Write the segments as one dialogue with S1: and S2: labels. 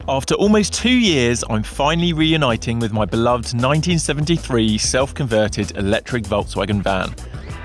S1: After almost 2 years, I'm finally reuniting with my beloved 1973 self-converted electric Volkswagen van.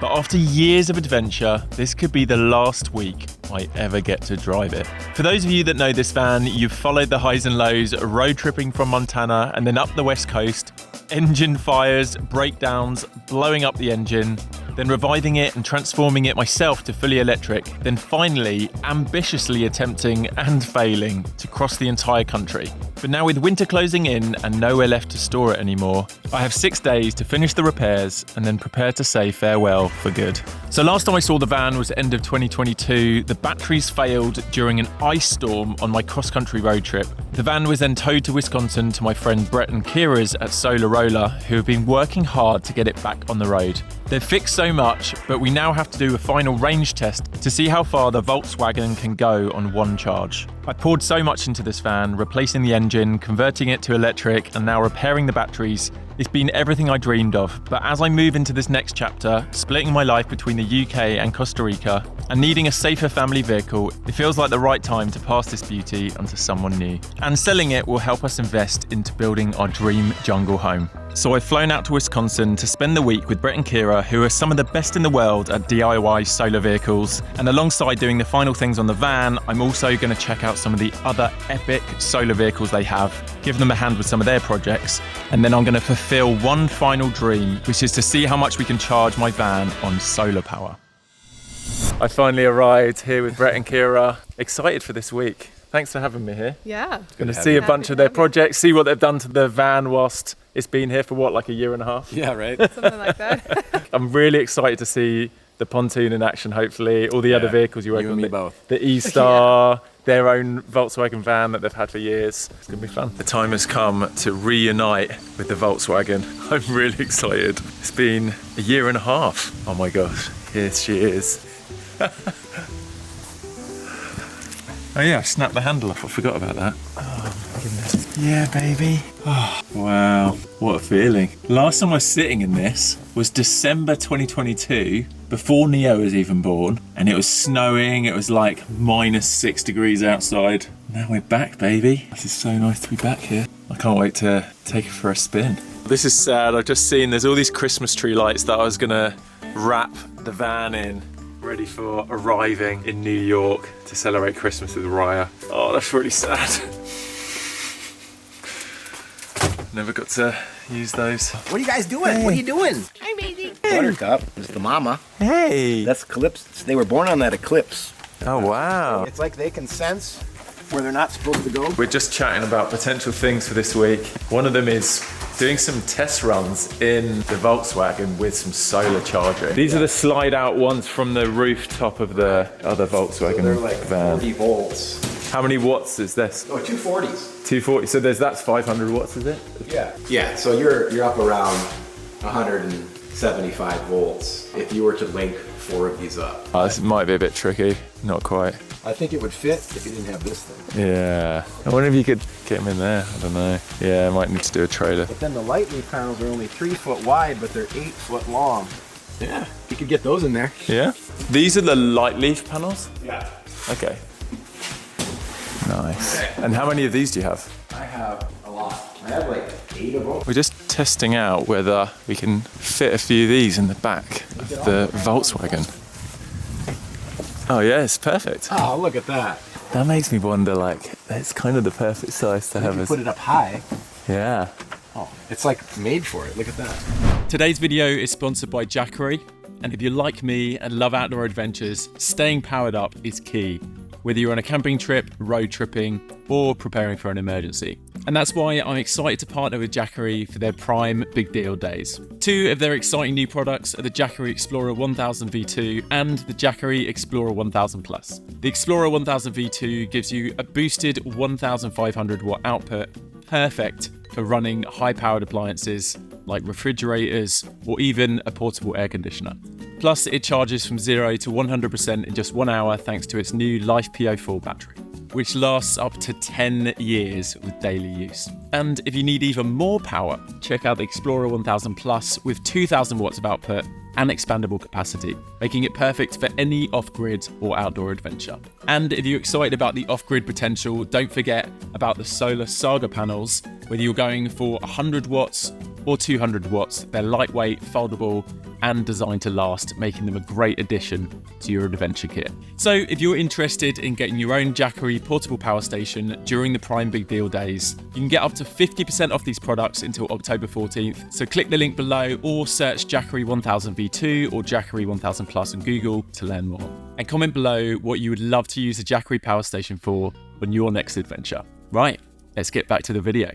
S1: But after years of adventure, this could be the last week I ever get to drive it. For those of you that know this van, you've followed the highs and lows, road tripping from Montana and then up the west coast, engine fires, breakdowns, blowing up the engine, then reviving it and transforming it myself to fully electric, then finally ambitiously attempting and failing to cross the entire country. But now with winter closing in and nowhere left to store it anymore, I have 6 days to finish the repairs and then prepare to say farewell for good. So last time I saw the van was end of 2022. The batteries failed during an ice storm on my cross-country road trip. The van was then towed to Wisconsin to my friend Brett and Kira's at Rolla, who have been working hard to get it back on the road. They've fixed so much, but we now have to do a final range test to see how far the Volkswagen can go on one charge. I poured so much into this van, replacing the engine, converting it to electric, and now repairing the batteries. It's been everything I dreamed of, but as I move into this next chapter, splitting my life between the UK and Costa Rica, and needing a safer family vehicle, it feels like the right time to pass this beauty onto someone new. And selling it will help us invest into building our dream jungle home. So I've flown out to Wisconsin to spend the week with Brett and Kira, who are some of the best in the world at DIY solar vehicles. And alongside doing the final things on the van, I'm also going to check out some of the other epic solar vehicles they have, give them a hand with some of their projects, and then I'm going to fulfill one final dream, which is to see how much we can charge my van on solar power. I finally arrived here with Brett and Kira. Excited for this week. Thanks for having me here.
S2: Yeah.
S1: Going to see a bunch of their projects, see what they've done to the van whilst it's been here for what, like a year and a half?
S3: Yeah, right.
S2: Something like that.
S1: I'm really excited to see the pontoon in action, hopefully. All the other vehicles you work
S3: You
S1: on.
S3: and me both.
S1: The E-Star, their own Volkswagen van that they've had for years. It's going to be fun. The time has come to reunite with the Volkswagen. I'm really excited. It's been a year and a half. Oh my gosh, here she is. Oh yeah, I snapped the handle off. I forgot about that. Oh my goodness. Yeah, baby. Oh, wow, what a feeling. Last time I was sitting in this was December 2022, before Neo was even born, and it was snowing. It was like -6 degrees outside. Now we're back, baby. This is so nice to be back here. I can't wait to take it for a spin. This is sad. I've just seen there's all these Christmas tree lights that I was gonna wrap the van in, ready for arriving in New York to celebrate Christmas with Raya. Oh, that's really sad. Never got to use those.
S4: What are you guys doing? Hey. What are you doing?
S2: Hi, baby.
S4: Buttercup is the mama.
S1: Hey!
S4: That's Eclipse. They were born on that eclipse.
S1: Oh, wow.
S4: It's like they can sense where they're not supposed to go.
S1: We're just chatting about potential things for this week. One of them is doing some test runs in the Volkswagen with some solar charging. These are the slide out ones from the rooftop of the other Volkswagen
S4: So they're like
S1: van.
S4: 40 volts.
S1: How many watts is this?
S4: Oh, 240s.
S1: 240. So that's 500 watts, is it?
S4: Yeah. Yeah, so you're up around 175 volts if you were to link 4 of these up.
S1: Oh, this might be a bit tricky. Not quite.
S4: I think it would fit if you didn't have this thing.
S1: Yeah. I wonder if you could get them in there. I don't know. Yeah, I might need to do a trailer.
S4: But then the light leaf panels are only 3 foot wide, but they're 8 foot long. Yeah, you could get those in there.
S1: Yeah? These are the light leaf panels?
S4: Yeah.
S1: Okay. Nice. And how many of these do you have?
S4: I have a lot. I have like 8 of them.
S1: We're just testing out whether we can fit a few of these in the back of the Volkswagen. Oh yeah, it's perfect.
S4: Oh, look at that.
S1: That makes me wonder, like, it's kind of the perfect size to have
S4: You
S1: as...
S4: put it up high.
S1: Yeah.
S4: Oh, it's like made for it. Look at that.
S1: Today's video is sponsored by Jackery. And if you're like me and love outdoor adventures, staying powered up is key. Whether you're on a camping trip, road tripping, or preparing for an emergency. And that's why I'm excited to partner with Jackery for their Prime Big Deal Days. 2 of their exciting new products are the Jackery Explorer 1000 V2 and the Jackery Explorer 1000 Plus. The Explorer 1000 V2 gives you a boosted 1500 watt output, perfect for running high-powered appliances like refrigerators or even a portable air conditioner. Plus, it charges from 0 to 100% in just 1 hour thanks to its new Life PO4 battery, which lasts up to 10 years with daily use. And if you need even more power, check out the Explorer 1000 Plus with 2000 watts of output and expandable capacity, making it perfect for any off-grid or outdoor adventure. And if you're excited about the off-grid potential, don't forget about the solar Saga panels. Whether you're going for 100 watts or 200 watts, they're lightweight, foldable, and designed to last, making them a great addition to your adventure kit. So if you're interested in getting your own Jackery portable power station during the Prime Big Deal days, you can get up to 50% off these products until October 14th. So click the link below or search Jackery 1000 V2 or Jackery 1000 Plus on Google to learn more. And comment below what you would love to use a Jackery power station for on your next adventure. Right, let's get back to the video.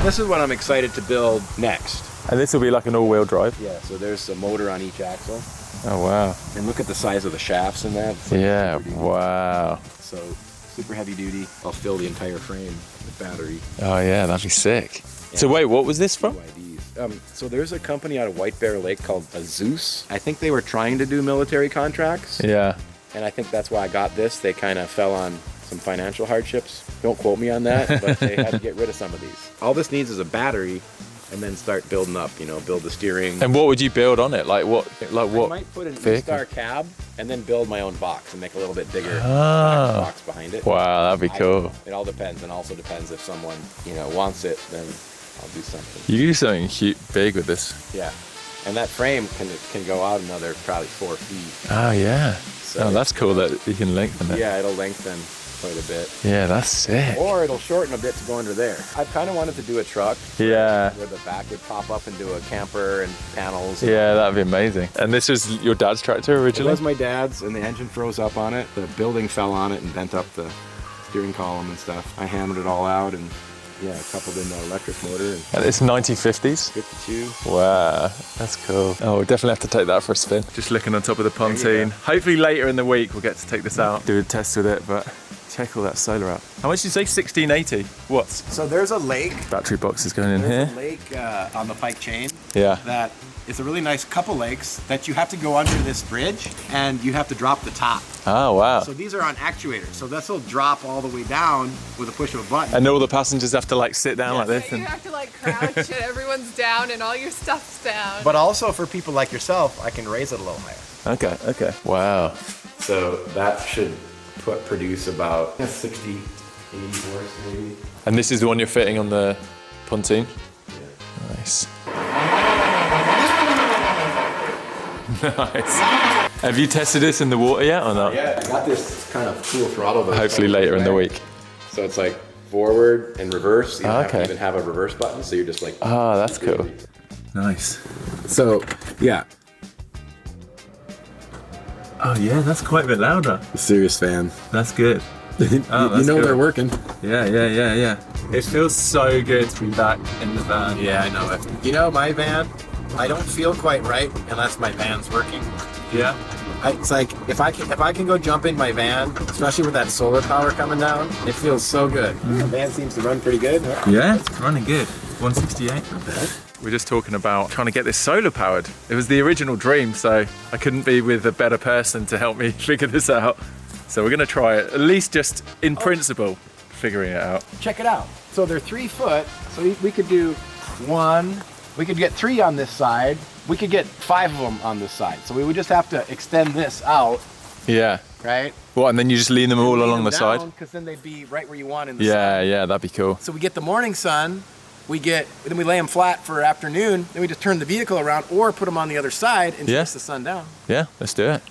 S4: This is what I'm excited to build next.
S1: And this will be like an all-wheel drive?
S4: Yeah, so there's a motor on each axle.
S1: Oh, wow.
S4: And look at the size of the shafts in that.
S1: Yeah, wow.
S4: So super heavy duty. I'll fill the entire frame with battery.
S1: Oh yeah, that'd be sick. Yeah. So wait, what was this from?
S4: So there's a company out of White Bear Lake called Zeus. I think they were trying to do military contracts.
S1: Yeah.
S4: And I think that's why I got this. They kind of fell on some financial hardships. Don't quote me on that, but they had to get rid of some of these. All this needs is a battery and then start building up, you know, build the steering.
S1: And what would you build on it? Like what?
S4: I might put an E-Star cab and then build my own box and make a little bit bigger box behind it.
S1: Wow, that'd be cool.
S4: It all depends, and also depends if someone, you know, wants it, then I'll do something.
S1: You do something big with this.
S4: Yeah, and that frame can go out another probably 4 feet.
S1: Oh yeah.
S4: So,
S1: that's cool that you can lengthen it.
S4: Yeah, it'll lengthen quite a bit.
S1: Yeah, that's sick.
S4: Or it'll shorten a bit to go under there. I kind of wanted to do a truck.
S1: Yeah.
S4: Where the back would pop up and do a camper and panels.
S1: Yeah, that'd be amazing. And this was your dad's tractor originally?
S4: It was my dad's, and the engine froze up on it. The building fell on it and bent up the steering column and stuff. I hammered it all out and coupled in the electric motor.
S1: And it's 1950s?
S4: 52.
S1: Wow, that's cool. Oh, we'll definitely have to take that for a spin. Just looking on top of the pontoon. Hopefully later in the week we'll get to take this out, do a test with it, but check all that solar out. How much did you say? 1680 watts?
S4: So there's a lake.
S1: Battery box is going in here.
S4: There's a lake on the Pike chain.
S1: Yeah.
S4: That is a really nice couple lakes that you have to go under this bridge and you have to drop the top.
S1: Oh, wow.
S4: So these are on actuators. So this will drop all the way down with a push of a button.
S1: And all the passengers have to like sit down like this.
S2: You have to like crouch and everyone's down and all your stuff's down.
S4: But also for people like yourself, I can raise it a little higher.
S1: Okay. Wow.
S4: So that should produce about 60, 80 horse maybe.
S1: And this is the one you're fitting on the pontoon?
S4: Yeah.
S1: Nice. Nice. Have you tested this in the water yet or not?
S4: Yeah, I got this kind of cool throttle.
S1: Hopefully later in the week.
S4: So it's like forward and reverse. You don't have to
S1: Okay.
S4: even have a reverse button, so you're just like...
S1: Ah, that's cool. Nice.
S4: So, yeah.
S1: Oh yeah, that's quite a bit louder.
S4: Serious fan.
S1: That's good.
S4: You know they're working.
S1: Yeah. It feels so good to be back in the van.
S4: Yeah, I know it. You know, my van, I don't feel quite right unless my van's working.
S1: Yeah.
S4: It's like if I can go jump in my van, especially with that solar power coming down, it feels so good. The van seems to run pretty good.
S1: Yeah, it's running good. 168. Not bad. We're just talking about trying to get this solar powered. It was the original dream, so I couldn't be with a better person to help me figure this out. So we're gonna try it, at least just in principle, figuring it out.
S4: Check it out. So they're 3 foot, so we could do 1, we could get 3 on this side, we could get 5 of them on this side. So we would just have to extend this out.
S1: Yeah.
S4: Right?
S1: What, and then you just lean them all along the side?
S4: Because then they'd be right where you want in the sun.
S1: Yeah, that'd be cool.
S4: So we get the morning sun, then we lay them flat for afternoon, then we just turn the vehicle around or put them on the other side and face the sun down.
S1: Yeah, let's do it.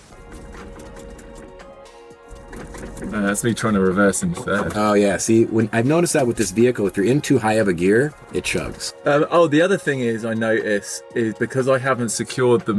S1: That's me trying to reverse instead.
S4: Oh yeah, see, when I've noticed that with this vehicle, if you're in too high of a gear, it chugs.
S1: The other thing is I notice is because I haven't secured the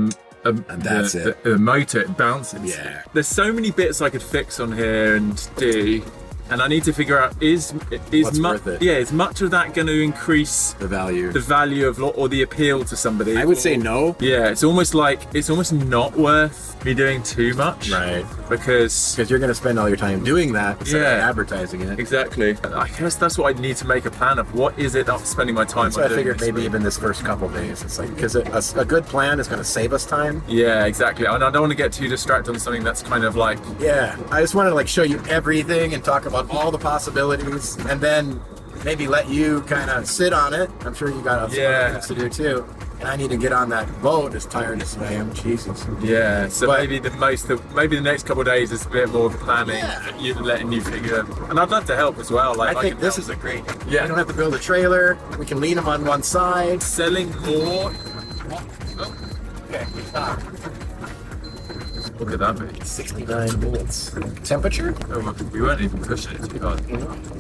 S1: motor, it bounces.
S4: Yeah.
S1: There's so many bits I could fix on here and do, and I need to figure out is
S4: worth it?
S1: Yeah, is much of that going to increase
S4: The value
S1: of or the appeal to somebody?
S4: I would say no.
S1: Yeah, it's almost not worth me doing too much.
S4: Right.
S1: Because
S4: you're going to spend all your time doing that instead of advertising it.
S1: Exactly. I guess that's what I need to make a plan of. What is it that I'm spending my time on
S4: So I
S1: doing
S4: figured
S1: this
S4: maybe
S1: week?
S4: even this first couple days, it's like, because a good plan is going to save us time.
S1: Yeah, exactly. And I don't want to get too distracted on something that's kind of like...
S4: Yeah, I just wanted to like show you everything and talk about all the possibilities, and then maybe let you kind of sit on it. I'm sure you got other things to do too.
S3: and I need to get on that boat as tired as I am. Jesus.
S1: Yeah, so
S3: But-
S1: maybe the next couple of days is a bit more planning, you letting you figure. And I'd love to help as well. Like
S3: I think
S1: can
S3: this
S1: help.
S3: is a great.
S1: Yeah.
S3: We don't have to build a trailer. We can lean them on one side.
S1: Selling more.
S3: Okay.
S1: What could that be?
S3: 69 volts. Temperature?
S1: Oh, well, we weren't even pushing it too hard.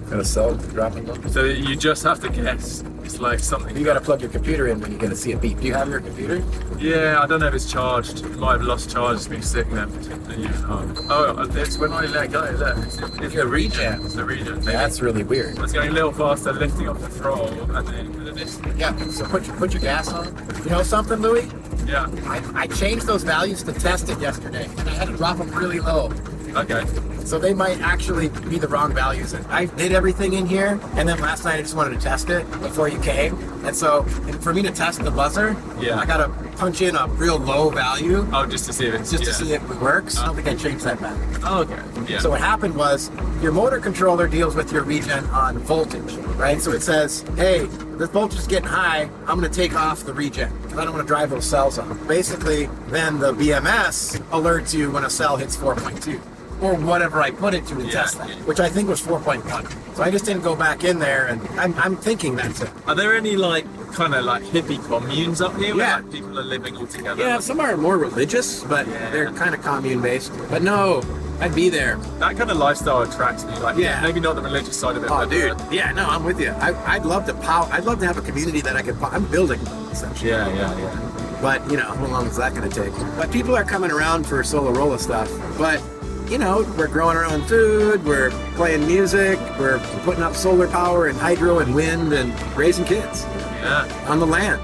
S3: Got a cell dropping them.
S1: So you just have to guess. It's like something.
S3: You got to plug your computer in when you get to see a beep. Do you have your computer?
S1: Yeah, I don't know if it's charged. It might have lost charge. It's been sitting there for a year and a half. Oh, it's when I let go. Look, it's the regen. It's the regen.
S3: That's really weird.
S1: It's going a little faster, lifting off the throttle, and then this.
S3: Yeah, so put your gas on. You know something, Louis?
S1: Yeah.
S3: I changed those values to test it yesterday, and I had to drop them really low.
S1: Okay.
S3: So they might actually be the wrong values. I did everything in here, and then last night I just wanted to test it before you came. And so for me to test the buzzer,
S1: Yeah.
S3: I gotta punch in a real low value
S1: Oh, just to see if it's
S3: just to see if it works. I don't think I changed that back.
S1: Oh, okay. Yeah.
S3: So what happened was your motor controller deals with your regen on voltage, right? So it says, hey, this voltage is getting high. I'm going to take off the regen because I don't want to drive those cells on. Basically, then the BMS alerts you when a cell hits 4.2 or whatever I put it to test that, which I think was 4.1. So I just didn't go back in there, and I'm thinking that's it.
S1: Are there any kind of hippie communes up here
S3: Yeah.
S1: where people are living all together?
S3: Yeah, some are more religious, but they're kind of commune-based. But no, I'd be there.
S1: That kind of lifestyle attracts me.
S3: Yeah.
S1: Maybe not the religious side of it.
S3: Oh,
S1: but
S3: dude. Yeah, no, I'm with you. I'd love to I'd love to have a community that I could. I'm building, essentially.
S1: Yeah.
S3: But how long is that going to take? But people are coming around for solo Rolla stuff. But we're growing our own food. We're playing music. We're putting up solar power and hydro and wind and raising kids
S1: Yeah.
S3: on the land,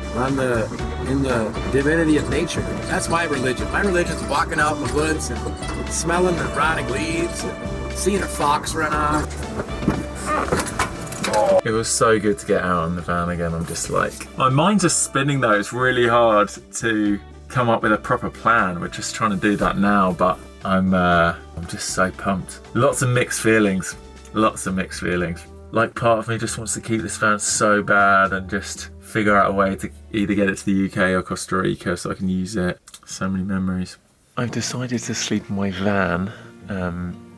S3: in the divinity of nature. That's my religion. My religion is walking out in the woods and smelling the rotting leaves and seeing a fox run off.
S1: It was so good to get out on the van again. I'm just my mind's just spinning though. It's really hard to come up with a proper plan. We're just trying to do that now, but I'm just so pumped. Lots of mixed feelings. Like part of me just wants to keep this van so bad and just figure out a way to either get it to the UK or Costa Rica so I can use it. So many memories. I've decided to sleep in my van.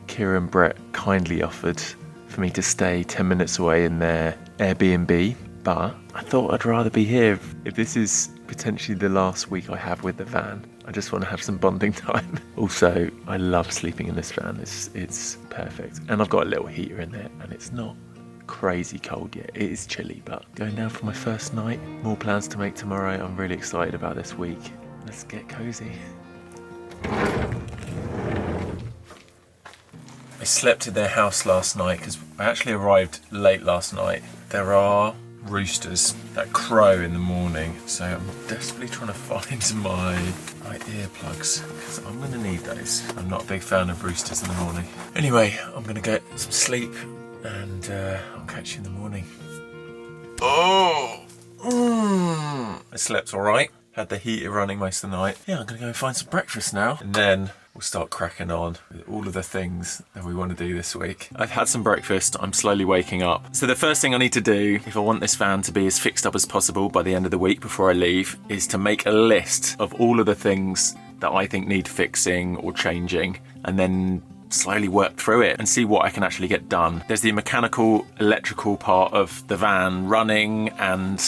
S1: Kira and Brett kindly offered for me to stay 10 minutes away in their Airbnb, but I thought I'd rather be here. If this is potentially the last week I have with the van, I just want to have some bonding time. Also, I love sleeping in this van. It's perfect, and I've got a little heater in there, and it's not crazy cold yet. It is chilly, but going down for my first night. More plans to make tomorrow. I'm really excited about this week. Let's get cozy. I slept in their house last night because I actually arrived late last night. There are roosters that crow in the morning, so I'm desperately trying to find my earplugs because I'm going to need those. I'm not a big fan of roosters in the morning. Anyway, I'm going to get some sleep and I'll catch you in the morning. I slept all right. Had the heater running most of the night. Yeah, I'm going to go and find some breakfast now. And then we'll start cracking on with all of the things that we want to do this week. I've had some breakfast. I'm slowly waking up. So the first thing I need to do, if I want this van to be as fixed up as possible by the end of the week before I leave, is to make a list of all of the things that I think need fixing or changing, and then slowly work through it and see what I can actually get done. There's the mechanical, electrical part of the van running and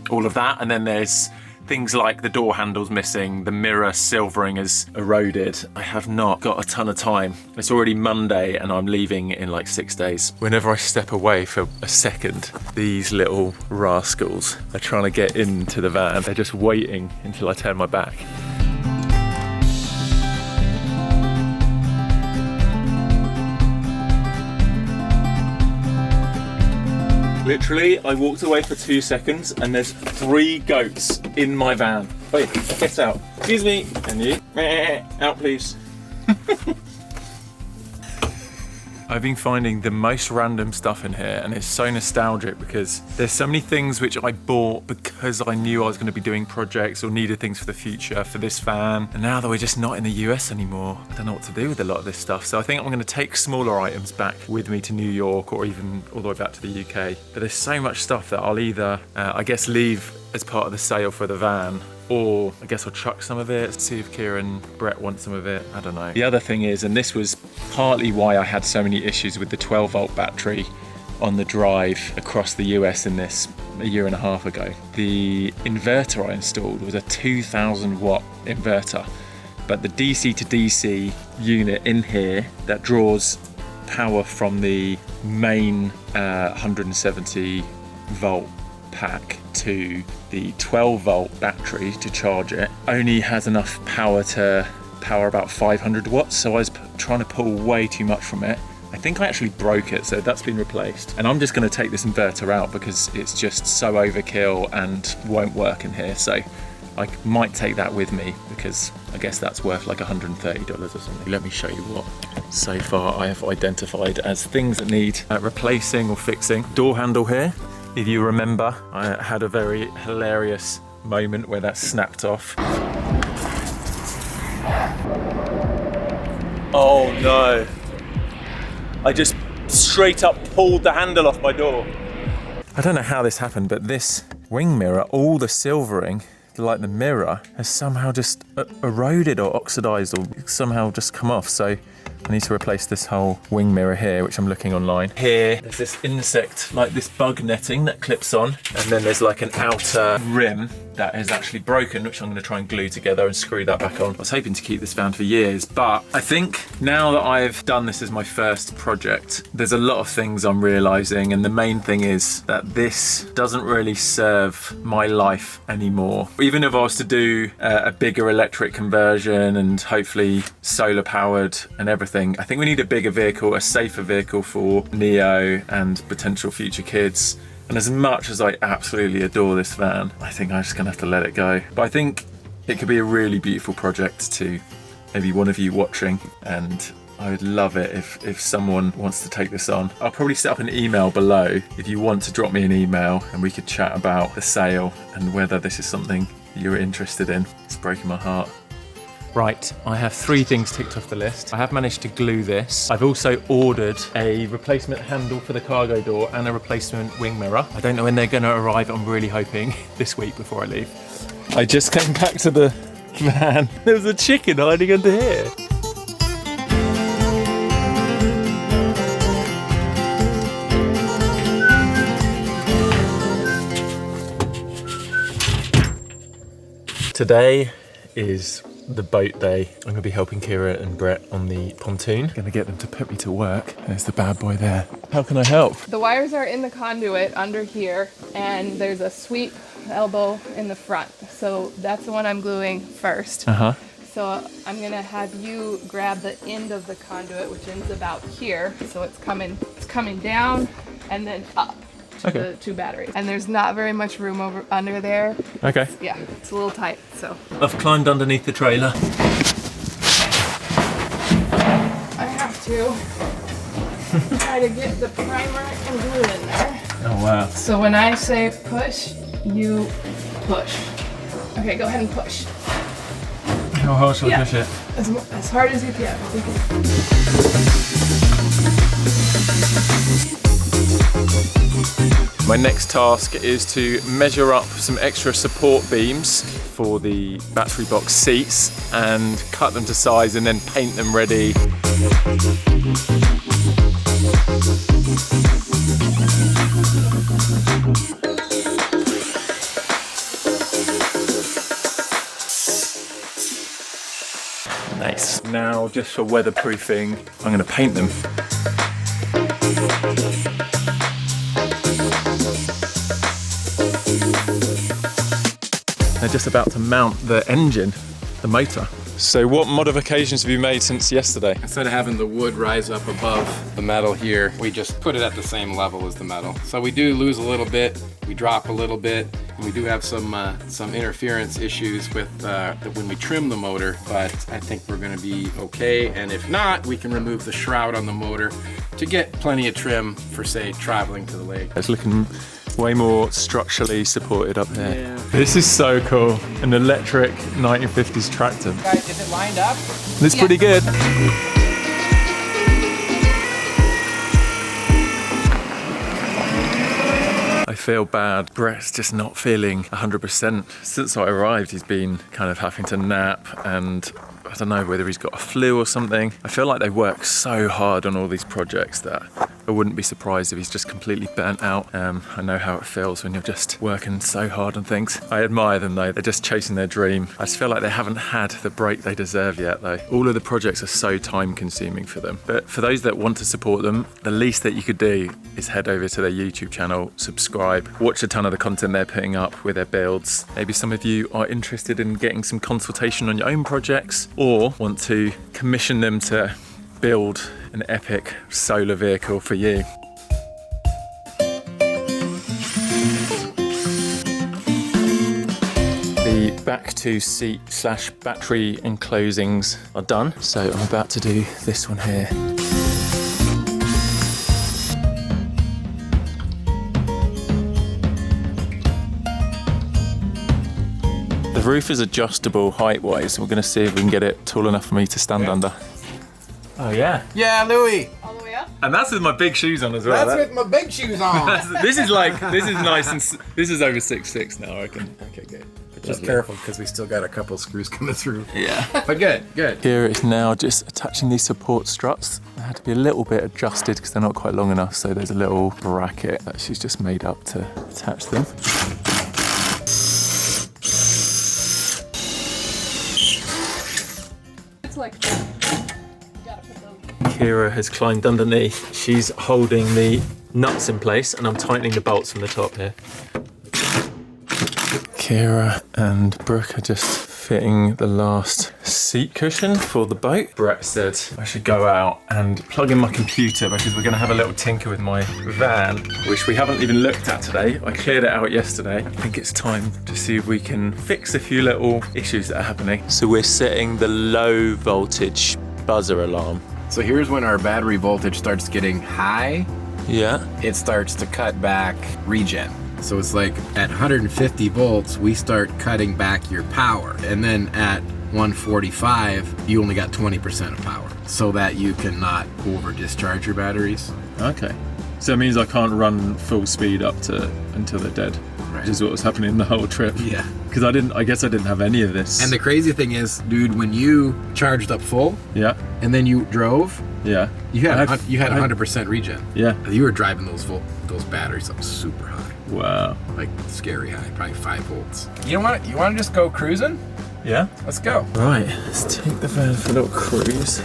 S1: all of that, and then there's things like the door handle's missing, the mirror silvering is eroded. I have not got a ton of time. It's already Monday and I'm leaving in 6 days. Whenever I step away for a second, these little rascals are trying to get into the van. They're just waiting until I turn my back. Literally, I walked away for 2 seconds and there's 3 goats in my van. Wait, get out. Excuse me. And you? Out, please. I've been finding the most random stuff in here, and it's so nostalgic because there's so many things which I bought because I knew I was going to be doing projects or needed things for the future for this van. And now that we're just not in the US anymore, I don't know what to do with a lot of this stuff. So I think I'm going to take smaller items back with me to New York or even all the way back to the UK. But there's so much stuff that I'll either, I guess, leave as part of the sale for the van, or I guess I'll chuck some of it, see if Kira and Brett want some of it, I don't know. The other thing is, and this was partly why I had so many issues with the 12 volt battery on the drive across the US in this a year and a half ago. The inverter I installed was a 2000 watt inverter, but the DC to DC unit in here that draws power from the main 170 volt pack to the 12 volt battery to charge it only has enough power to power about 500 watts. So I was trying to pull way too much from it. I think I actually broke it, so that's been replaced. And I'm just going to take this inverter out because it's just so overkill and won't work in here. So I might take that with me because I guess that's worth like $130 or something. Let me show you what so far I have identified as things that need replacing or fixing. Door handle here. If you remember, I had a very hilarious moment where that snapped off. Oh no. I just straight up pulled the handle off my door. I don't know how this happened, but this wing mirror, all the silvering, like the mirror, has somehow just eroded or oxidized or somehow just come off. So I need to replace this whole wing mirror here, which I'm looking online. Here, there's this insect, like this bug netting that clips on, and then there's like an outer rim that is actually broken, which I'm going to try and glue together and screw that back on. I was hoping to keep this van for years, but I think now that I've done this as my first project, there's a lot of things I'm realizing, and the main thing is that this doesn't really serve my life anymore. Even if I was to do a bigger electric conversion and hopefully solar powered and everything, I think we need a bigger vehicle, a safer vehicle for Neo and potential future kids. And as much as I absolutely adore this van, I think I'm just gonna have to let it go. But I think it could be a really beautiful project to maybe one of you watching, and I would love it if someone wants to take this on. I'll probably set up an email below if you want to drop me an email and we could chat about the sale and whether this is something you're interested in. It's breaking my heart. Right, I have 3 things ticked off the list. I have managed to glue this. I've also ordered a replacement handle for the cargo door and a replacement wing mirror. I don't know when they're gonna arrive. I'm really hoping this week before I leave. I just came back to the van. There was a chicken hiding under here. Today is the boat day. I'm gonna be helping Kira and Brett on the pontoon. Gonna get them to put me to work. There's the bad boy there. How can I help?
S2: The wires are in the conduit under here, and there's a sweep elbow in the front. So that's the one I'm gluing first. So I'm gonna have you grab the end of the conduit, which ends about here. So it's coming down and then up to the 2 batteries. And there's not very much room over under there.
S1: Okay.
S2: Yeah, it's a little tight, so.
S1: I've climbed underneath the trailer.
S2: I have to try to get the primer and glue in there.
S1: Oh wow.
S2: So when I say push, you push. Okay, go ahead and push.
S1: How hard shall I push it?
S2: As hard as you can.
S1: My next task is to measure up some extra support beams for the battery box seats and cut them to size and then paint them ready. Nice. Now, just for weatherproofing, I'm going to paint them. They're just about to mount the engine, the motor. So what modifications have you made since yesterday?
S5: Instead of having the wood rise up above the metal here, we just put it at the same level as the metal. So we do lose a little bit, we drop a little bit, We do have some interference issues with when we trim the motor, but I think we're going to be okay. And if not, we can remove the shroud on the motor to get plenty of trim for, say, traveling to the lake.
S1: It's looking way more structurally supported up here.
S5: Yeah.
S1: This is so cool. An electric 1950s tractor.
S5: Guys, is it lined up?
S1: It's pretty good. I feel bad. Brett's just not feeling 100%. Since I arrived, he's been kind of having to nap, and I don't know whether he's got a flu or something. I feel like they work so hard on all these projects that I wouldn't be surprised if he's just completely burnt out. I know how it feels when you're just working so hard on things. I admire them though. They're just chasing their dream. I just feel like they haven't had the break they deserve yet though. All of the projects are so time consuming for them. But for those that want to support them, the least that you could do is head over to their YouTube channel, subscribe, watch a ton of the content they're putting up with their builds. Maybe some of you are interested in getting some consultation on your own projects or want to commission them to build an epic solar vehicle for you. The back to seat / battery enclosings are done, so I'm about to do this one here. The roof is adjustable height-wise, so we're going to see if we can get it tall enough for me to stand under. Oh yeah.
S5: Yeah, Louis.
S2: All the way up?
S1: And that's with my big shoes on as well.
S5: That's with my big shoes on.
S1: This is nice and this is over 6'6" now, I reckon. Okay, good.
S3: Just careful because we still got a couple screws coming through.
S1: Yeah.
S5: But good.
S1: Here is now just attaching these support struts. They had to be a little bit adjusted because they're not quite long enough, so there's a little bracket that she's just made up to attach them.
S2: It's like that. You gotta put those.
S1: Kira has climbed underneath. She's holding the nuts in place and I'm tightening the bolts from the top here. Kira and Brooke are just fitting the last seat cushion for the boat. Brett said I should go out and plug in my computer because we're going to have a little tinker with my van, which we haven't even looked at today. I cleared it out yesterday. I think it's time to see if we can fix a few little issues that are happening. So we're setting the low voltage buzzer alarm.
S4: So here's when our battery voltage starts getting high.
S1: Yeah.
S4: It starts to cut back regen. So it's like at 150 volts, we start cutting back your power. And then at 145, you only got 20% of power so that you cannot over discharge your batteries.
S1: Okay. So it means I can't run full speed up to until they're dead.
S4: Right.
S1: Which is what was happening the whole trip.
S4: Yeah.
S1: Because I guess I didn't have any of this.
S4: And the crazy thing is, dude, when you charged up full,
S1: yeah,
S4: and then you drove,
S1: yeah,
S4: you had 100% regen.
S1: Yeah.
S4: You were driving those batteries up super high.
S1: Wow.
S4: Like scary high, probably 5 volts.
S5: You want to just go cruising?
S1: Yeah.
S5: Let's go.
S1: Right, let's take the van for a little cruise.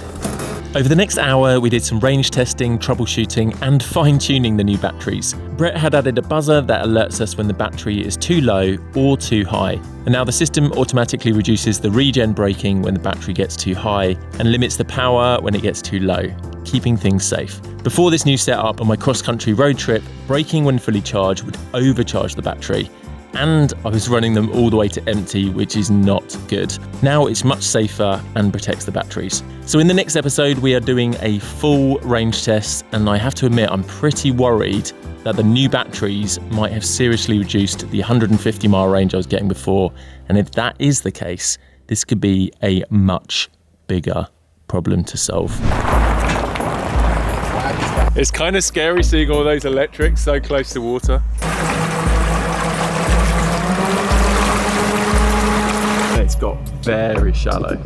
S1: Over the next hour, we did some range testing, troubleshooting, and fine-tuning the new batteries. Brett had added a buzzer that alerts us when the battery is too low or too high. And now the system automatically reduces the regen braking when the battery gets too high and limits the power when it gets too low, keeping things safe. Before this new setup on my cross-country road trip, braking when fully charged would overcharge the battery. And I was running them all the way to empty, which is not good. Now it's much safer and protects the batteries. So in the next episode, we are doing a full range test, and I have to admit, I'm pretty worried that the new batteries might have seriously reduced the 150-mile range I was getting before. And if that is the case, this could be a much bigger problem to solve. It's kind of scary seeing all those electrics so close to water. It's got very shallow.